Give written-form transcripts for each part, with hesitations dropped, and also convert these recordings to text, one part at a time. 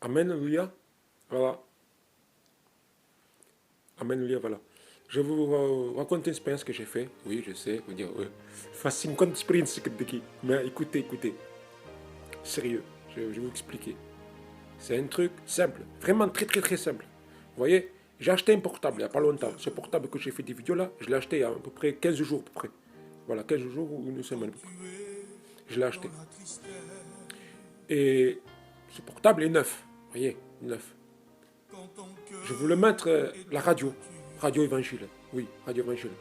Amen, alléluia. Voilà. Amen, alléluia, voilà. Je vais vous raconter une expérience que j'ai fait. Oui, je sais, vous dire, fais 50 expériences, mais écoutez, écoutez. Sérieux, je vais vous expliquer. C'est un truc simple, vraiment très très très simple. Vous voyez, j'ai acheté un portable il n'y a pas longtemps. Ce portable que j'ai fait des vidéos là, je l'ai acheté il y a à peu près 15 jours à peu près. Voilà, 15 jours ou une semaine à peu près. Je l'ai acheté. Et ce portable est neuf. Vous voyez, neuf. Je voulais mettre la radio. Radio évangile. Oui, radio évangile.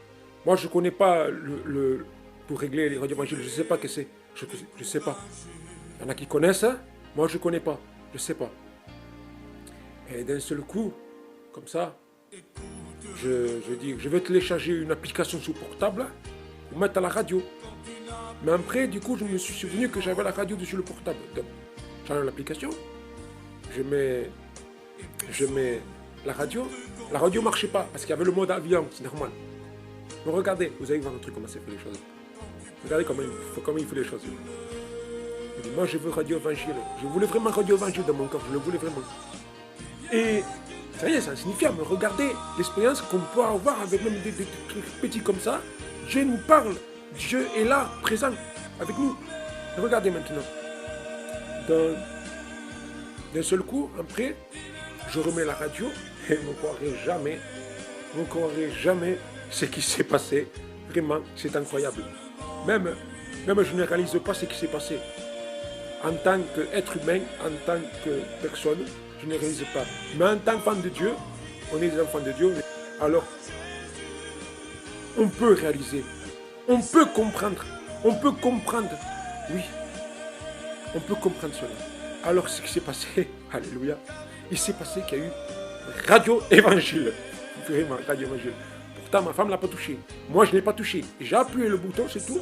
Moi, je ne connais pas pour régler les radios évangiles. Je ne sais pas ce que c'est. Je ne sais pas. Il y en a qui connaissent. Hein? Moi, je ne connais pas. Je ne sais pas. Et d'un seul coup, comme ça, je dis, je vais télécharger une application sur portable pour mettre à la radio. Mais après, du coup, je me suis souvenu que j'avais la radio dessus le portable. Donc, j'enlève l'application, je mets la radio. La radio ne marchait pas parce qu'il y avait le mode avion, c'est normal. Mais regardez, vous allez voir un truc comment c'est fait les choses. Regardez comment il fait les choses. Moi, je veux radio évangile. Je voulais vraiment radio évangile dans mon corps, je le voulais vraiment. Et ça y est, c'est insignifiant, mais regardez l'expérience qu'on peut avoir avec même des trucs petits comme ça. Dieu nous parle, Dieu est là, présent, avec nous. Et regardez maintenant. D'un seul coup, après, je remets la radio et vous ne croirez jamais ce qui s'est passé. Vraiment, c'est incroyable. Même je ne réalise pas ce qui s'est passé. En tant qu'être humain, en tant que personne, je ne réalise pas. Mais en tant qu'enfant de Dieu, on est des enfants de Dieu, alors on peut réaliser, on peut comprendre, oui, on peut comprendre cela. Alors ce qui s'est passé, alléluia, il s'est passé qu'il y a eu radio évangile, vraiment radio évangile. Pourtant ma femme ne l'a pas touché, moi je ne l'ai pas touché, j'ai appuyé le bouton, c'est tout.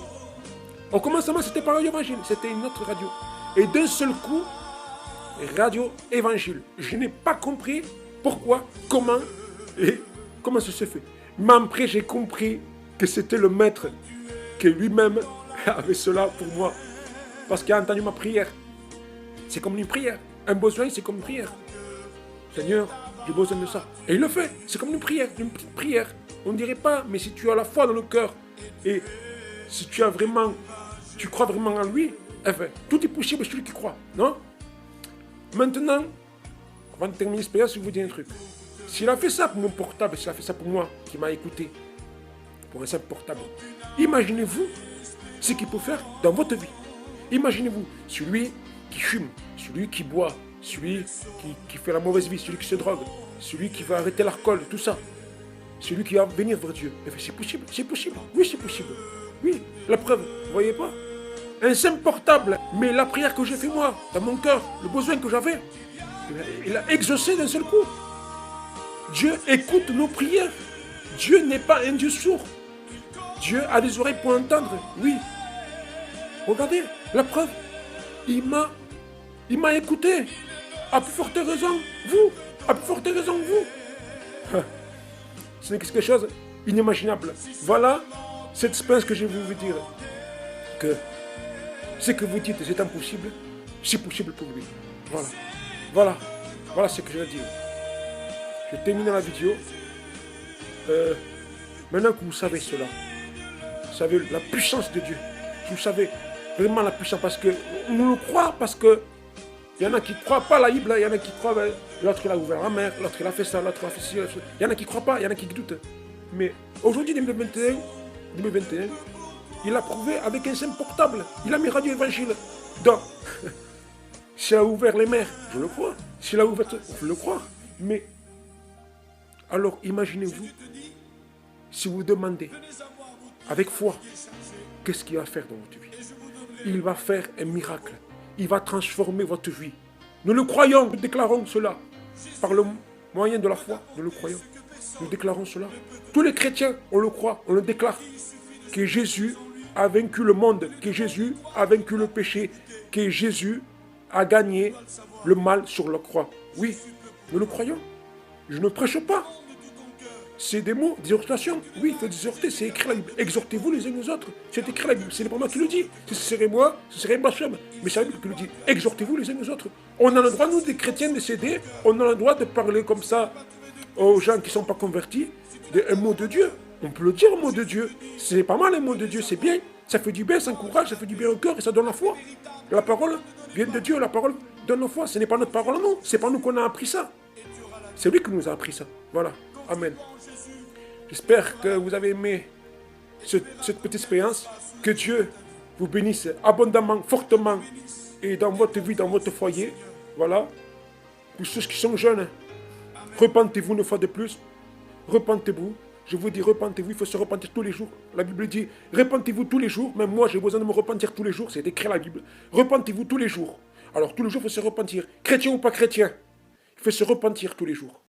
Au commencement c'était pas radio évangile, c'était une autre radio. Et d'un seul coup, radio évangile. Je n'ai pas compris pourquoi, comment et comment ça se fait. Mais après, j'ai compris que c'était le maître, que lui-même avait cela pour moi. Parce qu'il a entendu ma prière. C'est comme une prière. Un besoin, c'est comme une prière. Seigneur, j'ai besoin de ça. Et il le fait. C'est comme une prière, une petite prière. On ne dirait pas, mais si tu as la foi dans le cœur et si tu crois vraiment en lui, enfin, tout est possible chez celui qui croit, non? Maintenant, avant de terminer l'expérience, je vais vous dire un truc. S'il a fait ça pour mon portable, s'il a fait ça pour moi, qui m'a écouté, pour un simple portable, imaginez-vous ce qu'il peut faire dans votre vie. Imaginez-vous celui qui fume, celui qui boit, celui qui fait la mauvaise vie, celui qui se drogue, celui qui va arrêter l'alcool, tout ça. Celui qui va venir vers Dieu. C'est possible, c'est possible. Oui, c'est possible. Oui, la preuve, vous voyez pas? Un simple portable, mais la prière que j'ai fait moi, dans mon cœur, le besoin que j'avais, il a exaucé d'un seul coup. Dieu écoute nos prières. Dieu n'est pas un Dieu sourd. Dieu a des oreilles pour entendre, oui. Regardez, la preuve, il m'a écouté. À plus forte raison, vous. À plus forte raison, vous. Ce n'est quelque chose d'inimaginable. Voilà cette expérience que je vais vous dire. Que ce que vous dites, c'est impossible, c'est possible pour lui. Voilà ce que je veux dire. Je termine la vidéo. Maintenant que vous savez cela, vous savez la puissance de Dieu, vous savez vraiment la puissance, parce que on le croit, parce que il y en a qui ne croient pas la Bible, il y en a qui croient, l'autre il a ouvert la mer, l'autre il a fait ça, l'autre il a fait ci, il y en a qui ne croient pas, il y en a qui doutent. Mais aujourd'hui, 2021, il a prouvé avec un simple portable. Il a mis radio évangile. Donc, s'il a ouvert les mers, je le crois. S'il a ouvert, je le crois. Mais, alors imaginez-vous, si vous demandez, avec foi, qu'est-ce qu'il va faire dans votre vie? Il va faire un miracle. Il va transformer votre vie. Nous le croyons, nous déclarons cela. Par le moyen de la foi, nous le croyons. Nous déclarons cela. Tous les chrétiens, on le croit, on le déclare. Que Jésus a vaincu le monde, que Jésus a vaincu le péché, que Jésus a gagné le mal sur la croix. Oui, nous le croyons. Je ne prêche pas c'est des mots, des exhortations. Oui, il faut exhorter, c'est écrit la Bible. Exhortez-vous les uns aux autres. C'est écrit la Bible. Ce n'est pas moi qui le dis. Si ce serait moi, ce serait blasphème. Mais c'est la Bible qui le dit. Exhortez-vous les uns aux autres. On a le droit, nous, des chrétiens, de s'aider. On a le droit de parler comme ça aux gens qui ne sont pas convertis. Un mot de Dieu. On peut le dire, un mot de Dieu. C'est pas mal, un mot de Dieu, c'est bien. Ça fait du bien, ça encourage, ça fait du bien au cœur et ça donne la foi. La parole vient de Dieu, la parole donne la foi. Ce n'est pas notre parole, non. C'est pas nous qu'on a appris ça. C'est lui qui nous a appris ça. Voilà. Amen. J'espère que vous avez aimé cette petite expérience. Que Dieu vous bénisse abondamment, fortement, et dans votre vie, dans votre foyer. Voilà. Pour ceux qui sont jeunes, repentez-vous une fois de plus. Repentez-vous. Je vous dis, repentez-vous. Il faut se repentir tous les jours. La Bible dit, repentez-vous tous les jours. Même moi, j'ai besoin de me repentir tous les jours. C'est écrit la Bible. Repentez-vous tous les jours. Alors, tous les jours, il faut se repentir. Chrétien ou pas chrétien, il faut se repentir tous les jours.